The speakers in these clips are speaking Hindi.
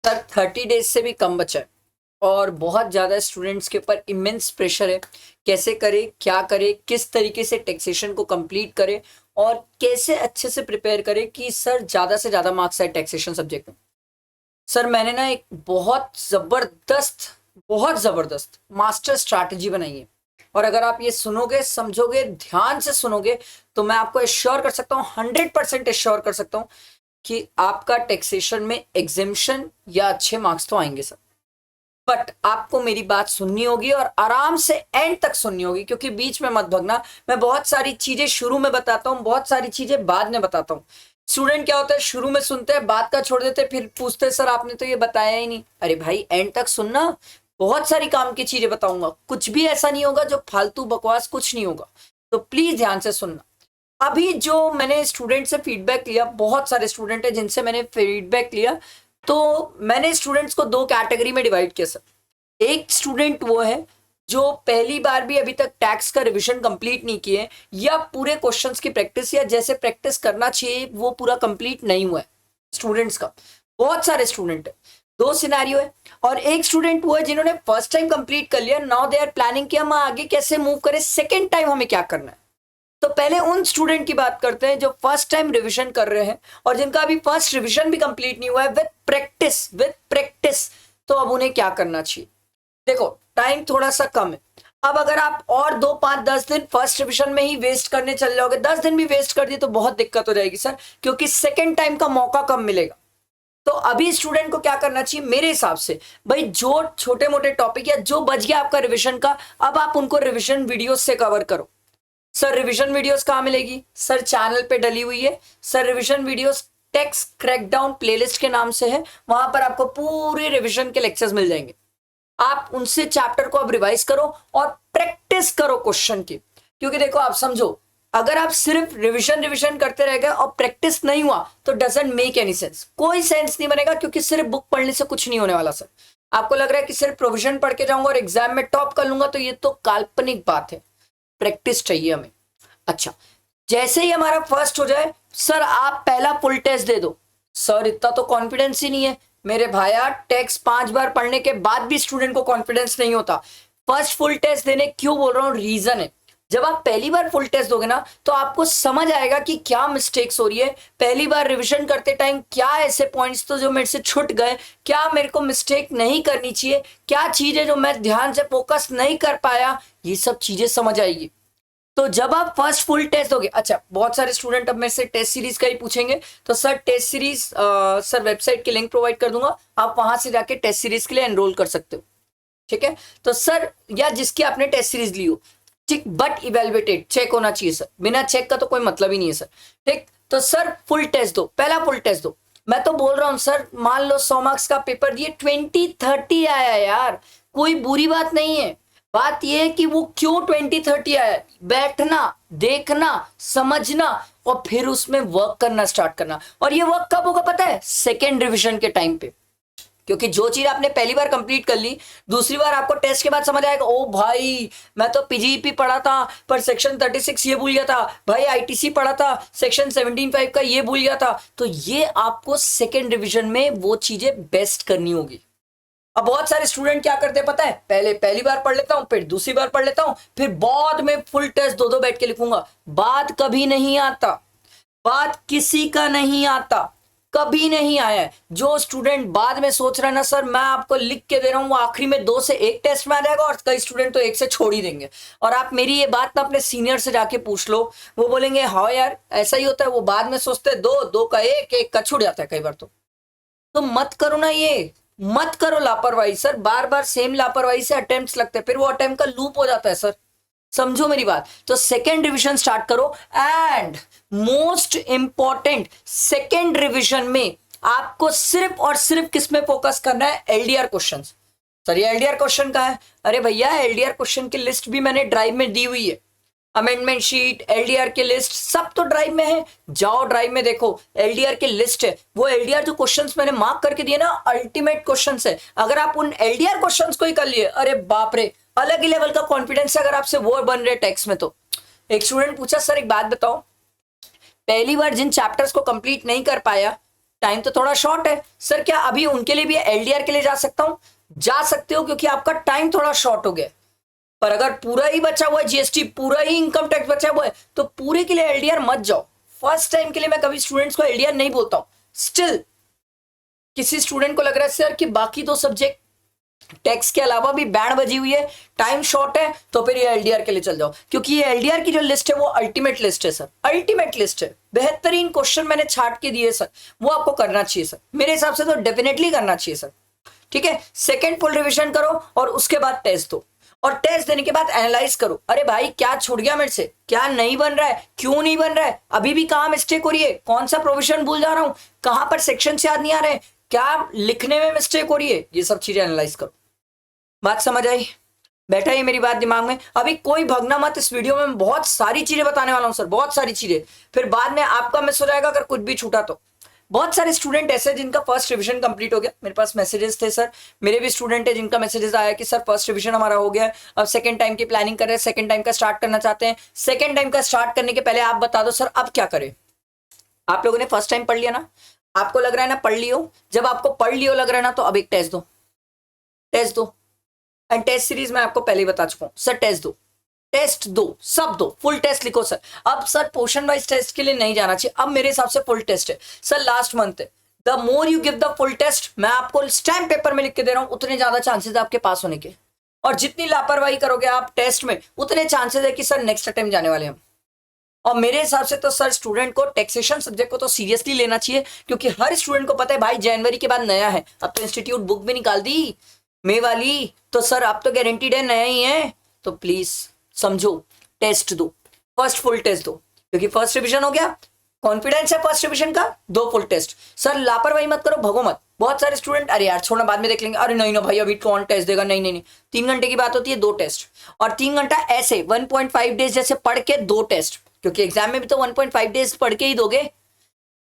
सर 30 डेज से भी कम बचा है और बहुत ज़्यादा स्टूडेंट्स के ऊपर इमेंस प्रेशर है। कैसे करे, क्या करे, किस तरीके से टैक्सेशन को कंप्लीट करे और कैसे अच्छे से प्रिपेयर करे कि सर ज़्यादा से ज़्यादा मार्क्स आए टैक्सेशन सब्जेक्ट में। सर मैंने ना एक बहुत ज़बरदस्त मास्टर स्ट्रैटेजी बनाई है और अगर आप ये सुनोगे, समझोगे, ध्यान से सुनोगे तो मैं आपको एश्योर कर सकता हूँ, 100% एश्योर कर सकता हूँ कि आपका टैक्सेशन में एग्जेम्पशन या अच्छे मार्क्स तो आएंगे सर। बट आपको मेरी बात सुननी होगी और आराम से एंड तक सुननी होगी, क्योंकि बीच में मत भगना। मैं बहुत सारी चीजें शुरू में बताता हूँ, बहुत सारी चीजें बाद में बताता हूँ। स्टूडेंट क्या होता है, शुरू में सुनते हैं, बात का छोड़ देते, फिर पूछते सर आपने तो ये बताया ही नहीं। अरे भाई एंड तक सुनना, बहुत सारी काम की चीजें बताऊंगा, कुछ भी ऐसा नहीं होगा जो फालतू बकवास, कुछ नहीं होगा। तो प्लीज ध्यान से सुनना। अभी जो मैंने स्टूडेंट से फीडबैक लिया, बहुत सारे स्टूडेंट है जिनसे मैंने फीडबैक लिया, तो मैंने स्टूडेंट्स को दो कैटेगरी में डिवाइड किया सर। एक स्टूडेंट वो है जो पहली बार भी अभी तक टैक्स का रिवीजन कंप्लीट नहीं किए या पूरे क्वेश्चंस की प्रैक्टिस या जैसे प्रैक्टिस करना चाहिए वो पूरा कंप्लीट नहीं हुआ है स्टूडेंट्स का। बहुत सारे स्टूडेंट है, दो सिनेरियो है। और एक स्टूडेंट वो है जिन्होंने फर्स्ट टाइम कंप्लीट कर लिया, नाउ दे आर प्लानिंग कि हम आगे कैसे मूव करें, सेकेंड टाइम हमें क्या करना है। तो पहले उन स्टूडेंट की बात करते हैं जो फर्स्ट टाइम रिवीजन कर रहे हैं और जिनका अभी फर्स्ट रिवीजन भी कंप्लीट नहीं हुआ है, विद प्रैक्टिस। तो अब उन्हें क्या करना चाहिए। देखो टाइम थोड़ा सा कम है। अब अगर आप और 2 5 10 दिन फर्स्ट रिवीजन में ही वेस्ट करने चल जाओगे, 10 दिन भी वेस्ट कर दिए तो बहुत दिक्कत हो जाएगी सर, क्योंकि सेकेंड टाइम का मौका कम मिलेगा। तो अभी स्टूडेंट को क्या करना चाहिए मेरे हिसाब से, भाई जो छोटे मोटे टॉपिक या जो बच गया आपका रिवीजन का, अब आप उनको रिवीजन वीडियोस से कवर करो। सर रिवीजन वीडियोस कहाँ मिलेगी, सर चैनल पे डली हुई है। Sir revision videos tax crackdown playlist के नाम से है, वहां पर आपको पूरे रिवीजन के लेक्चर्स मिल जाएंगे। आप उनसे चैप्टर को अब रिवाइज करो और प्रैक्टिस करो क्वेश्चन की। क्योंकि देखो आप समझो, अगर आप सिर्फ रिवीजन रिवीजन करते रह गए और प्रैक्टिस नहीं हुआ तो डजंट मेक एनी सेंस, कोई सेंस नहीं बनेगा, क्योंकि सिर्फ बुक पढ़ने से कुछ नहीं होने वाला सर। आपको लग रहा है कि सिर्फ प्रोविजन पढ़ के जाऊंगा और एग्जाम में टॉप कर लूंगा, तो ये तो काल्पनिक बात है। प्रैक्टिस चाहिए हमें। अच्छा, जैसे ही हमारा फर्स्ट हो जाए, सर आप पहला फुल टेस्ट दे दो। सर इतना तो कॉन्फिडेंस ही नहीं है मेरे भाया, टेक्स्ट 5 बार पढ़ने के बाद भी स्टूडेंट को कॉन्फिडेंस नहीं होता। फर्स्ट फुल टेस्ट देने क्यों बोल रहा हूं, रीजन है। जब आप पहली बार फुल टेस्ट दोगे ना तो आपको समझ आएगा कि क्या मिस्टेक्स हो रही है, पहली बार रिवीजन करते टाइम क्या ऐसे पॉइंट्स तो जो मेरे से छूट गए, क्या मेरे को मिस्टेक नहीं करनी चाहिए, क्या चीज है जो मैं ध्यान से फोकस नहीं कर पाया, ये सब चीजें समझ आएगी। तो जब आप फर्स्ट फुल टेस्ट दोगे, अच्छा बहुत सारे स्टूडेंट अब मेरे से टेस्ट सीरीज का ही पूछेंगे, तो sir test series sir website की लिंक प्रोवाइड कर दूंगा, आप वहां से जाके टेस्ट सीरीज के लिए एनरोल कर सकते हो। ठीक है, तो सर या जिसकी आपने टेस्ट सीरीज ली हो, ठीक, बट इवेलुएटेड चेक होना चाहिए सर, बिना चेक का तो कोई मतलब ही नहीं है सर। ठीक, तो सर फुल टेस्ट दो, पहला फुल टेस्ट दो। मैं तो बोल रहा हूं सर, मान लो 100 मार्क्स का पेपर दिए, 20 30 आया यार, कोई बुरी बात नहीं है। बात यह है कि वो क्यों 20 30 आया, बैठना, देखना, समझना और फिर उसमें वर्क करना स्टार्ट करना। और ये वर्क कब होगा पता है, सेकेंड रिविजन के टाइम पे। क्योंकि जो चीज आपने पहली बार कंप्लीट कर ली, दूसरी बार आपको टेस्ट के बाद समझ आएगा, ओ भाई मैं तो पीजीईपी पढ़ा था पर सेक्शन 36 ये भूल गया था, भाई आईटीसी पढ़ा था सेक्शन 17(5) का ये भूल गया था। तो ये आपको सेकेंड रिवीजन में वो चीजें बेस्ट करनी होगी। अब बहुत सारे स्टूडेंट क्या करते हैं पता है, पहले पहली बार पढ़ लेता हूं, फिर दूसरी बार पढ़ लेता हूं, फिर बाद में फुल टेस्ट दो दो बैठ के लिखूंगा। बात कभी नहीं आता, बात किसी का नहीं आता, कभी नहीं आया है। जो स्टूडेंट बाद में सोच रहा है ना सर मैं आपको लिख के दे रहा हूं, वो आखिरी में 2 से 1 टेस्ट में आ जाएगा और कई स्टूडेंट तो 1 से छोड़ ही देंगे। और आप मेरी ये बात ना अपने सीनियर से जाके पूछ लो, वो बोलेंगे हाँ यार ऐसा ही होता है, वो बाद में सोचते हैं 2 2 का 1 1 का छूट जाता है कई बार। तो मत करो ना ये, मत करो लापरवाही सर, बार बार सेम लापरवाही से अटेम्प्ट्स लगते हैं, फिर वो अटेम्प्ट का लूप हो जाता है सर, समझो मेरी बात। तो सेकेंड रिवीजन स्टार्ट करो। And most important, second revision में आपको सिर्फ और सिर्फ किस में फोकस करना है, एलडीआर क्वेश्चन। सर ये एलडीआर क्वेश्चन का है, अरे भैया एलडीआर क्वेश्चन की लिस्ट भी मैंने ड्राइव में दी हुई है, अमेंडमेंट शीट, एलडीआर की लिस्ट सब तो ड्राइव में है। जाओ ड्राइव में देखो, एलडीआर की लिस्ट है। वो एलडीआर जो क्वेश्चंस मैंने मार्क करके दिए ना, अल्टीमेट क्वेश्चंस है। अगर आप उन एलडीआर क्वेश्चंस को ही कर लिए, अरे बाप रे, अलग ही लेवल का कॉन्फिडेंस है अगर आपसे वो बन रहे टेक्स्ट में। तो एक स्टूडेंट पूछा सर एक बात बताओ, पहली बार जिन चैप्टर्स को कंप्लीट नहीं कर पाया टाइम तो थोड़ा शॉर्ट है सर, क्या अभी उनके लिए भी एलडीआर के लिए जा सकता हूं? जा सकते हो, क्योंकि आपका टाइम थोड़ा शॉर्ट हो गया। पर अगर पूरा ही बचा हुआ है जीएसटी, पूरा ही इनकम टैक्स बचा हुआ है, तो पूरे के लिए एलडीआर मत जाओ। फर्स्ट टाइम के लिए मैं कभी स्टूडेंट्स को एलडीआर नहीं बोलता हूं। स्टिल किसी स्टूडेंट को लग रहा है सर कि बाकी दो सब्जेक्ट टैक्स के अलावा भी बैंड बजी हुई है, टाइम शॉर्ट है, तो फिर ये एलडीआर के लिए चल जाओ, क्योंकि ये एलडीआर की जो लिस्ट है वो अल्टीमेट लिस्ट है सर, अल्टीमेट लिस्ट है। बेहतरीन क्वेश्चन मैंने छाट के दिए सर, वो आपको करना चाहिए सर, मेरे हिसाब से तो डेफिनेटली करना चाहिए सर। ठीक है, सेकेंड फुल रिविजन करो और उसके बाद टेस्ट दो, और टेस्ट देने के बाद एनालाइज करो, अरे भाई क्या छूट गया मेरे से, क्या नहीं बन रहा है, क्यों नहीं बन रहा है, अभी भी कहां मिस्टेक हो रही है, कौन सा प्रोविजन भूल जा रहा हूं, कहां पर सेक्शन याद नहीं आ रहे, क्या लिखने में मिस्टेक हो रही है, ये सब चीजें एनालाइज करो। बात समझ आई? बैठा ही मेरी बात दिमाग में? अभी कोई भगना मत, इस वीडियो में मैं बहुत सारी चीजें बताने वाला हूं सर, बहुत सारी चीजें, फिर बाद में आपका मिस हो जाएगा अगर कुछ भी छूटा तो। बहुत सारे स्टूडेंट ऐसे जिनका फर्स्ट रिवीजन कंप्लीट हो गया, मेरे पास मैसेजेस थे सर, मेरे भी स्टूडेंट है जिनका मैसेजेस आया कि सर फर्स्ट रिवीजन हमारा हो गया है, अब सेकंड टाइम की प्लानिंग कर रहे हैं, सेकंड टाइम का स्टार्ट करना चाहते हैं। सेकंड टाइम का स्टार्ट करने के पहले आप बता दो सर अब क्या करें। आप लोगों ने फर्स्ट टाइम पढ़ लिया ना, आपको लग रहा है ना पढ़ लियो, जब आपको पढ़ लियो लग रहा है ना, तो अब एक टेस्ट दो, टेस्ट दो। एंड टेस्ट सीरीज में आपको पहले ही बता चुका हूं सर, टेस्ट दो, टेस्ट दो, सब दो, फुल टेस्ट लिखो सर। अब सर पोर्शन वाइज टेस्ट के लिए नहीं जाना चाहिए, अब मेरे हिसाब से फुल टेस्ट है सर, लास्ट मंथ है। The more you give the full test, मैं आपको स्टैम्प पेपर में लिख के दे रहा हूं, उतने ज्यादा चांसेस है आपके पास होने के, और जितनी लापरवाही करोगे आप टेस्ट में, उतने चांसेस है कि सर नेक्स्ट अटेम्प्ट जाने वाले हम। और मेरे हिसाब से तो सर स्टूडेंट को टैक्सेशन सब्जेक्ट को तो सीरियसली लेना चाहिए, क्योंकि हर स्टूडेंट को पता है भाई जनवरी के बाद नया है, अब तो इंस्टीट्यूट बुक भी निकाल दी मे वाली, तो सर अब तो गारंटीड है नया ही है, तो प्लीज समझो, टेस्ट दो, फर्स्ट फुल टेस्ट दो, क्योंकि फर्स्ट रिवीजन हो गया, कॉन्फिडेंस है फर्स्ट रिवीजन का, दो फुल टेस्ट। सर लापरवाही मत करो, भगो मत। बहुत सारे स्टूडेंट अरे यार छोड़ना बाद में देख लेंगे, अरे नहीं ना भाई अभी कौन टेस्ट देगा, नहीं नहीं नहीं, 3 घंटे की बात होती है, 2 टेस्ट, और 3 घंटा ऐसे 1.5 डेज जैसे पढ़ के 2 टेस्ट, क्योंकि एग्जाम में भी तो 1.5 डेज पढ़ के ही दोगे,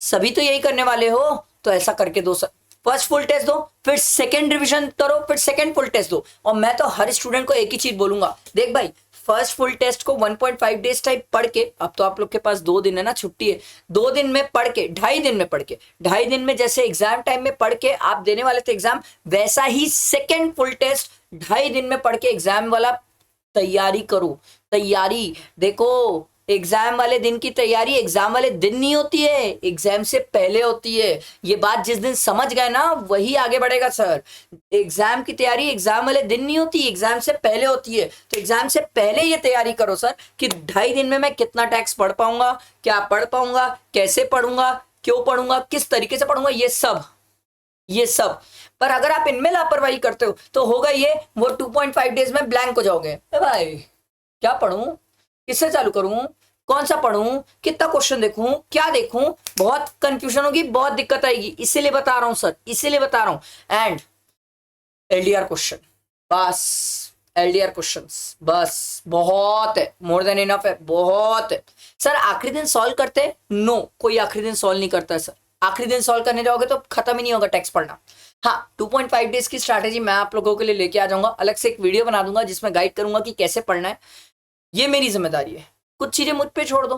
सभी तो यही करने वाले हो, तो ऐसा करके दो सर, फर्स्ट फुल टेस्ट दो, फिर सेकंड रिवीजन करो, फिर सेकंड फुल टेस्ट दो। और मैं तो हर स्टूडेंट को एक ही चीज बोलूंगा, देख भाई फर्स्ट फुल टेस्ट को 1.5 डेज टाइप पढ़ के, अब तो आप लोग के पास 2 दिन है ना, छुट्टी है, 2 दिन में पढ़ के, 2.5 दिन में पढ़ के, 2.5 दिन में जैसे एग्जाम टाइम में पढ़ के आप देने वाले थे एग्जाम, वैसा ही सेकेंड फुल टेस्ट 2.5 दिन में पढ़ के एग्जाम वाला तैयारी करो। तैयारी देखो, एग्जाम वाले दिन की तैयारी एग्जाम वाले दिन नहीं होती है, एग्जाम से पहले होती है। ये बात जिस दिन समझ गए ना वही आगे बढ़ेगा सर। एग्जाम की तैयारी एग्जाम वाले दिन नहीं होती, एग्जाम से पहले होती है। तो एग्जाम से पहले ये तैयारी करो सर कि 2.5 दिन में मैं कितना टैक्स पढ़ पाऊंगा, क्या पढ़ पाऊंगा, कैसे पढ़ूंगा, क्यों पढ़ूंगा, किस तरीके से पढ़ूंगा, ये सब। पर अगर आप इनमें लापरवाही करते हो तो होगा ये, वो 2.5 डेज में ब्लैंक हो जाओगे। भाई क्या पढ़ूं, किससे चालू करूं, कौन सा पढ़ूं, कितना क्वेश्चन देखूं, क्या देखूं, बहुत कंफ्यूजन होगी, बहुत दिक्कत आएगी। इसीलिए बता रहा हूं सर, इसीलिए बता रहा हूं। एंड एलडीआर क्वेश्चन, बस एलडीआर क्वेश्चंस बस, बहुत है, मोर देन इनफ है, बहुत है सर। आखिरी दिन सॉल्व करते, नो कोई आखिरी दिन सॉल्व नहीं करता है सर। आखिरी दिन सॉल्व करने जाओगे तो खत्म ही नहीं होगा टैक्स पढ़ना। हाँ 2.5 डेज की स्ट्रैटेजी मैं आप लोगों के लिए लेके आ जाऊंगा, अलग से एक वीडियो बना दूंगा जिसमें गाइड करूंगा कि कैसे पढ़ना है। ये मेरी जिम्मेदारी है, कुछ चीजें मुझ पे छोड़ दो,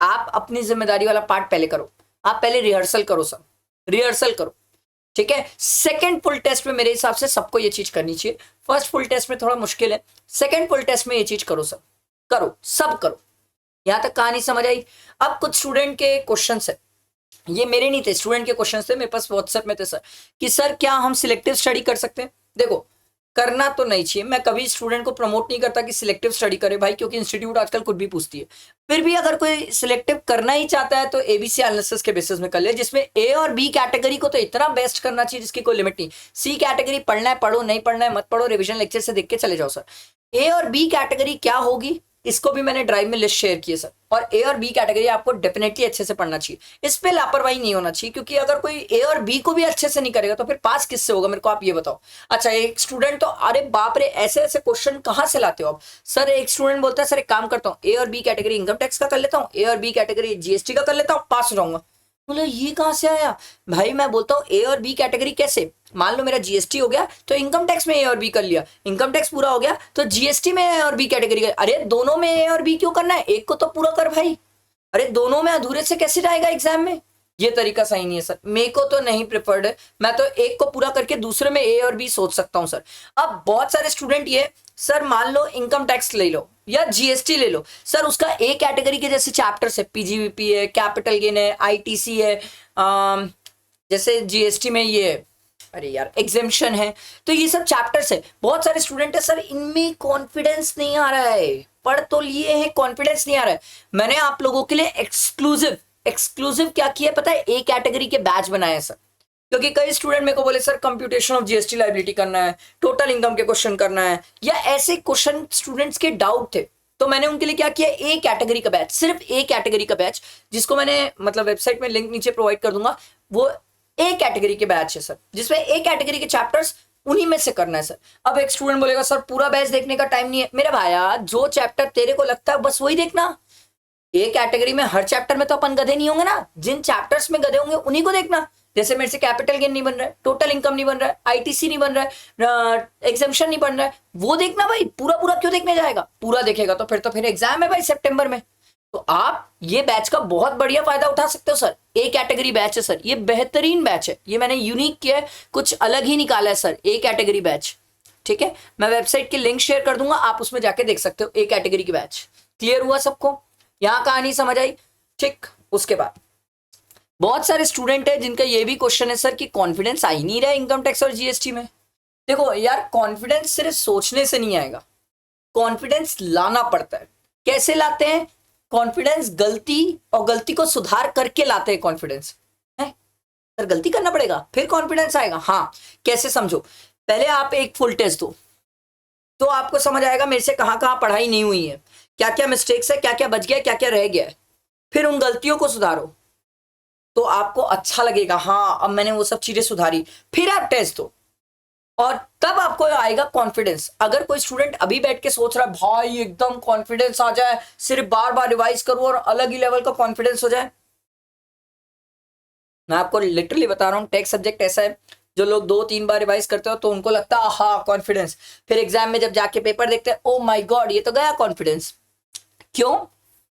आप अपनी जिम्मेदारी वाला पार्ट पहले करो। आप पहले रिहर्सल करो सर, रिहर्सल करो, ठीक है। सेकंड फुल टेस्ट में मेरे हिसाब से सबको ये चीज करनी चाहिए। फर्स्ट फुल टेस्ट में थोड़ा मुश्किल है, सेकंड फुल टेस्ट में ये चीज करो सर, करो, सब करो। यहां तक कहानी समझ आई? अब कुछ स्टूडेंट के क्वेश्चन है, ये मेरे नहीं थे, स्टूडेंट के क्वेश्चन थे, मेरे पास व्हाट्सएप में थे सर, कि सर क्या हम सिलेक्टिव स्टडी कर सकते हैं? देखो करना तो नहीं चाहिए, मैं कभी स्टूडेंट को प्रमोट नहीं करता कि सिलेक्टिव स्टडी करे भाई, क्योंकि इंस्टीट्यूट आजकल कुछ भी पूछती है। फिर भी अगर कोई सिलेक्टिव करना ही चाहता है तो एबीसी एनालिसिस के बेसिस में कर ले, जिसमें ए और बी कैटेगरी को तो इतना बेस्ट करना चाहिए जिसकी कोई लिमिट नहीं। सी कैटेगरी पढ़ना है पढ़ो, नहीं पढ़ना है मत पढ़ो, रिविजन लेक्चर से देख के चले जाओ सर। ए और बी कैटेगरी क्या होगी इसको भी मैंने ड्राइव में लिस्ट शेयर की है सर, और ए और बी कैटेगरी आपको डेफिनेटली अच्छे से पढ़ना चाहिए, इस पे लापरवाही नहीं होना चाहिए, क्योंकि अगर कोई ए और बी को भी अच्छे से नहीं करेगा तो फिर पास किससे होगा, मेरे को आप ये बताओ। अच्छा एक स्टूडेंट तो अरे बाप रे ऐसे ऐसे क्वेश्चन कहां से लाते हो आप सर? एक स्टूडेंट बोलता है सर एक काम करता हूँ, ए और बी कैटेगरी इनकम टैक्स का कर लेता हूँ, ए और बी कैटेगरी जीएसटी का कर लेता हूँ, पास हो जाऊंगा। बोले ये कहां से आया भाई? मैं बोलता हूँ ए और बी कैटेगरी कैसे, मान लो मेरा जीएसटी हो गया तो इनकम टैक्स में ए और बी कर लिया, इनकम टैक्स पूरा हो गया तो जीएसटी में ए और बी कैटेगरी। अरे दोनों में ए और बी क्यों करना है, एक को तो पूरा कर भाई। अरे दोनों में अधूरे से कैसे जाएगा एग्जाम में, ये तरीका सही नहीं है सर, मेरे को तो नहीं प्रिफर्ड है। मैं तो एक को पूरा करके दूसरे में ए और बी सोच सकता हूँ सर। अब बहुत सारे स्टूडेंट ये सर मान लो इनकम टैक्स ले लो या जीएसटी ले लो सर, उसका ए कैटेगरी के जैसे चैप्टर्स है, पीजीवीपी है, कैपिटल गेन है, आईटीसी है, जैसे जीएसटी में ये अरे यार एग्जेम्पशन है, तो ये सब चैप्टर्स है। बहुत सारे स्टूडेंट है सर इनमें कॉन्फिडेंस नहीं आ रहा है, पढ़ तो लिए हैं कॉन्फिडेंस नहीं आ रहा है। मैंने आप लोगों के लिए एक्सक्लूसिव क्या किया पता है, ए कैटेगरी के बैच बनाए सर। क्योंकि कई स्टूडेंट मेरे को बोले sir computation of GST liability करना है, टोटल इनकम के क्वेश्चन करना है, या ऐसे क्वेश्चन स्टूडेंट्स के डाउट थे, तो मैंने उनके लिए क्या किया, ए कैटेगरी का बैच, सिर्फ ए कैटेगरी का बैच, जिसको मैंने मतलब वेबसाइट में लिंक नीचे प्रोवाइड कर दूंगा। वो ए कैटेगरी के बैच है सर, जिसमें ए कैटेगरी के चैप्टर्स उन्हीं में से करना है सर। अब एक स्टूडेंट बोलेगा सर पूरा बैच देखने का टाइम नहीं है, मेरे भाया जो चैप्टर तेरे को लगता है बस वही देखना। ए कैटेगरी में हर चैप्टर में तो अपन गधे नहीं होंगे ना, जिन चैप्टर्स में गधे होंगे उन्हीं को देखना। जैसे मेरे से कैपिटल गेन नहीं बन रहा है, टोटल इनकम नहीं बन रहा है, आईटीसी नहीं बन रहा है, एग्जेम्पशन नहीं बन रहा है, वो देखना भाई। पूरा पूरा क्यों देखने जाएगा, पूरा देखेगा तो फिर एग्जाम है भाई सितंबर में। तो आप ये बैच का बहुत बढ़िया फायदा उठा सकते हो सर। ए कैटेगरी बैच है सर, ये बेहतरीन बैच है, ये मैंने यूनिक किया है, कुछ अलग ही निकाला है सर, ए कैटेगरी बैच। ठीक है, मैं वेबसाइट की लिंक शेयर कर दूंगा, आप उसमें जाके देख सकते हो ए कैटेगरी की बैच। क्लियर हुआ सबको, यहां कहानी समझ आई। ठीक, उसके बाद बहुत सारे स्टूडेंट है जिनका ये भी क्वेश्चन है सर कि कॉन्फिडेंस आ ही नहीं रहा है इनकम टैक्स और जीएसटी में। देखो यार, कॉन्फिडेंस सिर्फ सोचने से नहीं आएगा, कॉन्फिडेंस लाना पड़ता है। कैसे लाते हैं कॉन्फिडेंस? गलती और गलती को सुधार करके लाते हैं कॉन्फिडेंस है सर। गलती करना पड़ेगा फिर कॉन्फिडेंस आएगा। हाँ, कैसे समझो, पहले आप एक फुल टेस्ट दो तो आपको समझ आएगा मेरे से कहां कहां पढ़ाई नहीं हुई है, क्या क्या मिस्टेक्स है, क्या क्या बच गया, क्या क्या रह गया है। फिर उन गलतियों को सुधारो तो आपको अच्छा लगेगा, हाँ अब मैंने वो सब चीजें सुधारी। फिर आप टेस्ट दो और तब आपको आएगा कॉन्फिडेंस। अगर कोई स्टूडेंट अभी बैठ के सोच रहा है भाई एकदम कॉन्फिडेंस आ जाए, सिर्फ बार बार रिवाइज करूं और अलग ही लेवल का कॉन्फिडेंस हो जाए, मैं आपको लिटरली बता रहा हूं, टैक्स सब्जेक्ट ऐसा है जो लोग 2-3 बार रिवाइज करते हो तो उनको लगता है हाँ कॉन्फिडेंस, फिर एग्जाम में जब जाके पेपर देखते हैं ओ माय गॉड ये तो गया कॉन्फिडेंस। क्यों?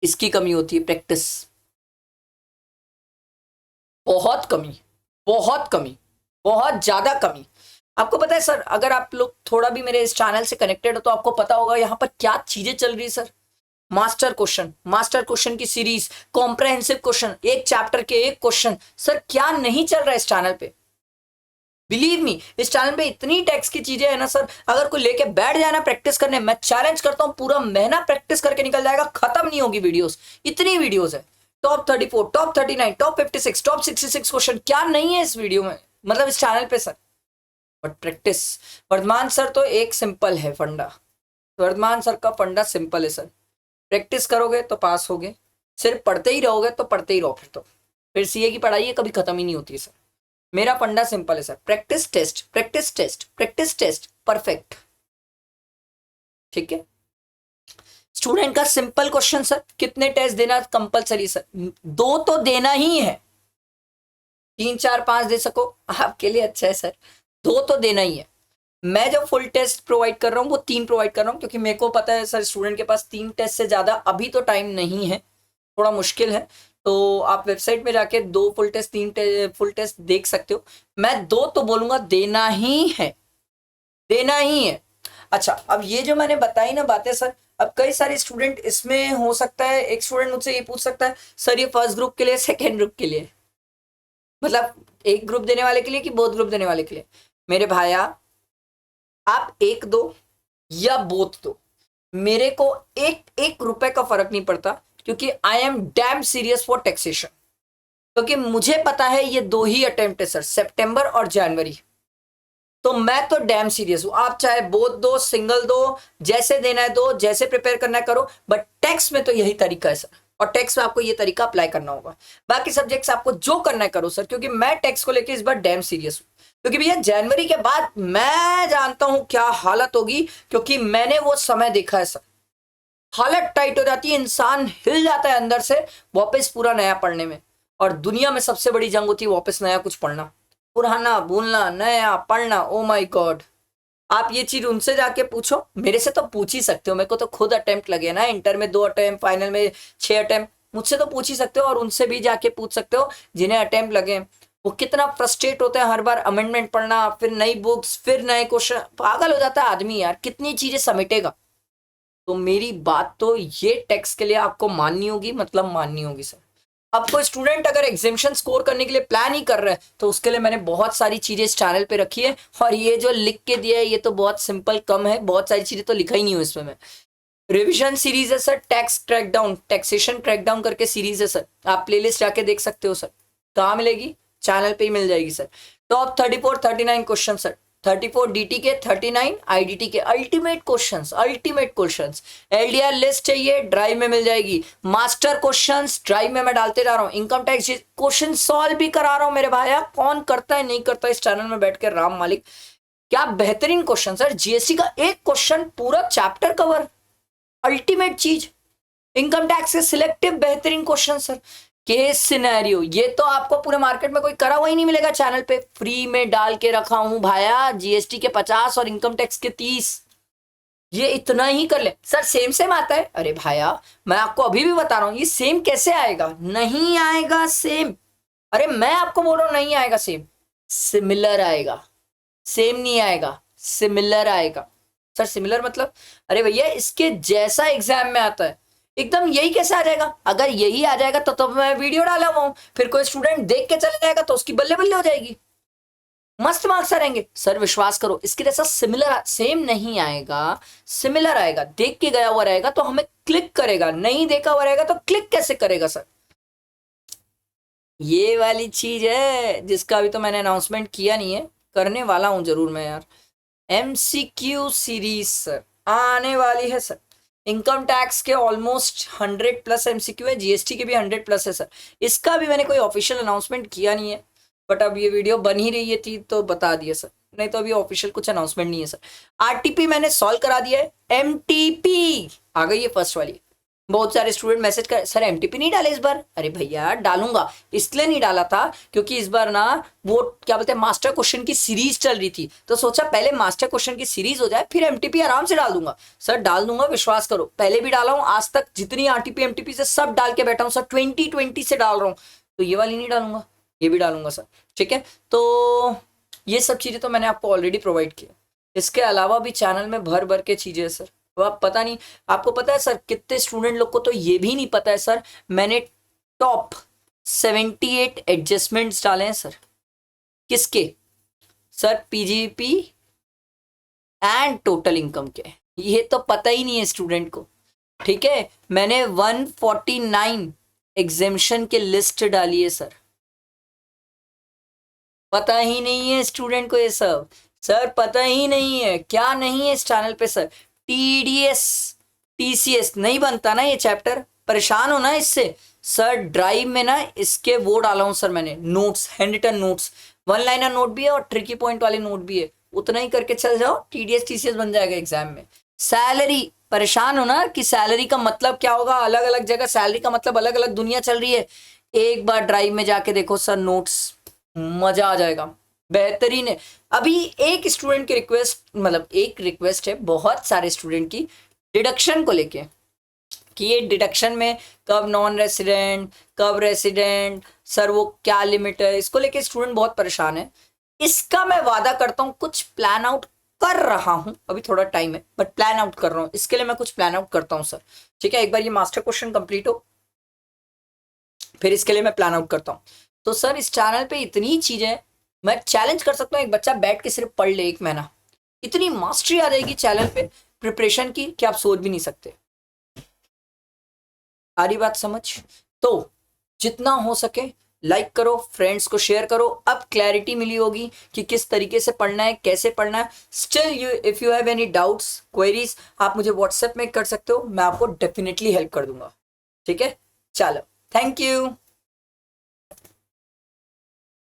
इसकी कमी होती है, प्रैक्टिस। बहुत कमी, बहुत कमी, बहुत ज्यादा कमी। आपको पता है सर, अगर आप लोग थोड़ा भी मेरे इस चैनल से कनेक्टेड हो तो आपको पता होगा यहाँ पर क्या चीजें चल रही है सर। मास्टर क्वेश्चन की सीरीज, कॉम्प्रहेंसिव क्वेश्चन, एक चैप्टर के एक क्वेश्चन, सर क्या नहीं चल रहा है इस चैनल पे। बिलीव मी, इस चैनल पे इतनी टैक्स की चीजें है ना सर, अगर कोई लेके बैठ जाए ना प्रैक्टिस करने, मैं चैलेंज करता हूँ पूरा महीना प्रैक्टिस करके निकल जाएगा, खत्म नहीं होगी वीडियोस। इतनी वीडियोस है, top 34, top 39, top 56, top 66 question, क्या नहीं है इस वीडियो में, मतलब इस चैनल पे sir. But practice, Vardhaman sir तो एक सिंपल है फंडा, वर्धमान सर का फंडा सिंपल है सर। प्रैक्टिस करोगे तो पास होगे, सिर्फ पढ़ते ही रहोगे तो पढ़ते ही रहो, फिर सीए की पढ़ाई है कभी खत्म ही नहीं होती है सर। मेरा फंडा सिंपल है sir, practice test, practice test, practice test, perfect. ठीक है, स्टूडेंट का सिंपल क्वेश्चन सर, कितने टेस्ट देना कंपलसरी सर? 2 तो देना ही है, 3, 4, 5 दे सको आपके लिए अच्छा है सर, 2 तो देना ही है। मैं जो फुल टेस्ट प्रोवाइड कर रहा हूँ वो 3 प्रोवाइड कर रहा हूँ, क्योंकि मेरे को पता है सर स्टूडेंट के पास 3 टेस्ट से ज्यादा अभी तो टाइम नहीं है, थोड़ा मुश्किल है। तो आप वेबसाइट में जाके 2 फुल टेस्ट 3 फुल टेस्ट देख सकते हो। मैं 2 तो बोलूंगा देना ही है, देना ही है। अच्छा, अब ये जो मैंने बताई ना बातें सर, अब कई सारे स्टूडेंट इसमें हो सकता है, एक स्टूडेंट मुझसे ये पूछ सकता है सर ये फर्स्ट ग्रुप के लिए, सेकेंड ग्रुप के लिए, मतलब एक ग्रुप देने वाले के लिए कि बोथ ग्रुप देने वाले के लिए? मेरे भाया आप एक दो या बोथ दो, मेरे को एक रुपए का फर्क नहीं पड़ता, क्योंकि I am damn serious for taxation. क्योंकि मुझे पता है ये 2 ही अटेम्प्ट है सर, सितंबर और जनवरी, तो मैं तो डैम सीरियस हूं। आप चाहे बोथ दो, सिंगल दो, जैसे देना है दो, जैसे प्रिपेयर करना है करो, बट टैक्स में तो यही तरीका है सर, और टैक्स में आपको ये तरीका अप्लाई करना होगा। बाकी सब्जेक्ट्स आपको जो करना है करो सर, क्योंकि मैं टैक्स को लेकर इस बार डैम सीरियस हूं। क्योंकि भैया जनवरी के बाद मैं जानता हूं क्या हालत होगी, क्योंकि मैंने वो समय देखा है सर। हालत टाइट हो जाती है, इंसान हिल जाता है अंदर से वापस पूरा नया पढ़ने में। और दुनिया में सबसे बड़ी जंग होती है वापस नया कुछ पढ़ना, पुराना भूलना, नया पढ़ना। ओ माय गॉड, आप ये चीज उनसे जाके पूछो, मेरे से तो पूछ ही सकते हो, मेरे को तो खुद अटेम्प्ट लगे ना, इंटर में 2 अटेम्प्ट, फाइनल में 6 अटेम्प्ट, मुझसे तो पूछ ही सकते हो और उनसे भी जाके पूछ सकते हो जिन्हें अटेम्प्ट लगे। वो कितना फ्रस्ट्रेट होता है हर बार अमेंडमेंट पढ़ना, फिर नई बुक्स, फिर नए क्वेश्चन, पागल हो जाता है आदमी यार, कितनी चीजें समेटेगा। तो मेरी बात तो ये टेक्स्ट के लिए आपको माननी होगी, मतलब माननी होगी सर। अब कोई स्टूडेंट अगर एग्जामिनेशन स्कोर करने के लिए प्लान ही कर रहा है तो उसके लिए मैंने बहुत सारी चीजें इस चैनल पे रखी है, और ये जो लिख के दिया है ये तो बहुत सिंपल कम है, बहुत सारी चीजें तो लिखा ही नहीं हूँ इसमें मैं। रिविजन सीरीज है सर, टैक्स ट्रैकडाउन, टैक्सेशन ट्रैकडाउन करके सीरीज है सर, आप प्लेलिस्ट जाके देख सकते हो सर। कहाँ मिलेगी? चैनल पे ही मिल जाएगी sir. Top 34 39 question sir, 34 DT के, 39 आईडीटी के, ultimate questions, ultimate questions. LDR list चाहिए, ड्राइव में मिल जाएगी। मास्टर क्वेश्चंस ड्राइव में मैं डालते जा रहा हूँ। इनकम टैक्स क्वेश्चन सॉल्व भी करा रहा हूँ मेरे भाई। कौन करता है नहीं करता इस चैनल में बैठ के, राम मालिक। क्या बेहतरीन क्वेश्चन सर, जीएसटी का एक क्वेश्चन पूरा चैप्टर कवर, अल्टीमेट चीज। इनकम टैक्स के सिलेक्टिव बेहतरीन क्वेश्चन सर। केस सिनेरियो, ये तो आपको पूरे मार्केट में कोई करा हुआ ही नहीं मिलेगा चैनल पे, फ्री में डाल के रखा हूं भाया। जीएसटी के 50 और इनकम टैक्स के 30, ये इतना ही कर ले सर। सेम सेम आता है? अरे भाया मैं आपको अभी भी बता रहा हूं, ये सेम कैसे आएगा? नहीं आएगा सेम। अरे मैं आपको बोल रहा हूं नहीं आएगा सेम, सिमिलर आएगा। सेम नहीं आएगा, सिमिलर आएगा सर। सिमिलर मतलब अरे भैया इसके जैसा एग्जाम में आता है, एकदम यही कैसे आ जाएगा? अगर यही आ जाएगा तो मैं वीडियो डाला हुआ हूं, फिर कोई स्टूडेंट देख के चला जाएगा तो उसकी बल्ले बल्ले हो जाएगी, मस्त मार्क्स आएंगे सर। विश्वास करो इसके जैसा सिमिलर, सेम नहीं आएगा, सिमिलर आएगा। देख के गया हुआ रहेगा तो हमें क्लिक करेगा, नहीं देखा हुआ रहेगा तो क्लिक कैसे करेगा सर? ये वाली चीज है जिसका अभी तो मैंने अनाउंसमेंट किया नहीं है, करने वाला हूं जरूर मैं यार। एमसीक्यू सीरीज सर आने वाली है सर। इनकम टैक्स के ऑलमोस्ट 100 प्लस एमसीक्यू है, जीएसटी के भी 100 प्लस है सर। इसका भी मैंने कोई ऑफिशियल अनाउंसमेंट किया नहीं है, बट अब ये वीडियो बन ही रही है थी तो बता दिया सर, नहीं तो अभी ऑफिशियल कुछ अनाउंसमेंट नहीं है सर। आरटीपी मैंने सॉल्व करा दिया है, एमटीपी आ गई है फर्स्ट वाली। बहुत सारे स्टूडेंट मैसेज कर सर एमटीपी नहीं डाले इस बार। अरे भैया डालूंगा, इसलिए नहीं डाला था क्योंकि इस बार ना वो क्या बोलते हैं मास्टर क्वेश्चन की सीरीज चल रही थी, तो सोचा पहले मास्टर क्वेश्चन की सीरीज हो जाए फिर एमटीपी आराम से डाल दूंगा। सर डाल दूंगा, विश्वास करो, पहले भी डाला हूं, आज तक जितनी आरटीपी एमटीपी से सब डाल के बैठा हूं सर। 2020 से डाल रहा हूं, तो ये वाली नहीं डालूंगा, ये भी डालूंगा सर। ठीक है, तो ये सब चीजें तो मैंने आपको ऑलरेडी प्रोवाइड किया। इसके अलावा भी चैनल में भर भर के चीजें है सर। तो आप पता नहीं, आपको पता है सर कितने स्टूडेंट लोग को तो ये भी नहीं पता है सर, मैंने टॉप 78 एडजस्टमेंट्स डाले हैं सर। किसके sir? PGP and total income के। ये तो पता ही नहीं है स्टूडेंट को। ठीक है, मैंने 149 एग्जेम्पशन के लिस्ट डाली है सर, पता ही नहीं है स्टूडेंट को ये सब सर, पता ही नहीं है। क्या नहीं है इस चैनल पे सर? टीडीएस टीसीएस नहीं बनता ना ये चैप्टर, परेशान हो ना इससे सर। ड्राइव में ना इसके वो डाला हूं सर मैंने, notes, handwritten notes, 1 liner note भी है और ट्रिकी पॉइंट वाले नोट भी है। उतना ही करके चल जाओ, टीडीएस टीसीएस बन जाएगा एग्जाम में। सैलरी, परेशान हो ना कि सैलरी का मतलब क्या होगा, अलग अलग जगह सैलरी का मतलब अलग अलग दुनिया चल रही है। एक बार ड्राइव में जाके देखो सर नोट्स, मजा आ जाएगा, बेहतरीन है। अभी एक स्टूडेंट की रिक्वेस्ट, मतलब एक रिक्वेस्ट है बहुत सारे स्टूडेंट की, डिडक्शन को लेके, कि ये डिडक्शन में कब नॉन रेसिडेंट कब रेसिडेंट, सर वो क्या लिमिट है, इसको लेके स्टूडेंट बहुत परेशान है। इसका मैं वादा करता हूँ कुछ प्लान आउट कर रहा हूँ, अभी थोड़ा टाइम है बट प्लान आउट कर रहा हूँ, इसके लिए मैं कुछ प्लान आउट करता हूँ सर। ठीक है, एक बार ये मास्टर क्वेश्चन कंप्लीट हो फिर इसके लिए मैं प्लान आउट करता हूँ। तो सर इस चैनल पे इतनी चीजें, मैं चैलेंज कर सकता हूँ एक बच्चा बैठ के सिर्फ पढ़ ले 1 महीना, इतनी मास्टरी आ जाएगी चैनल पे प्रिपरेशन की कि आप सोच भी नहीं सकते। आ रही बात समझ? तो जितना हो सके लाइक करो, फ्रेंड्स को शेयर करो। अब क्लैरिटी मिली होगी कि किस तरीके से पढ़ना है, कैसे पढ़ना है। Still you if you have any doubts, queries, आप मुझे व्हाट्सएप में कर सकते हो, मैं आपको डेफिनेटली हेल्प कर दूंगा। ठीक है, चलो, थैंक यू।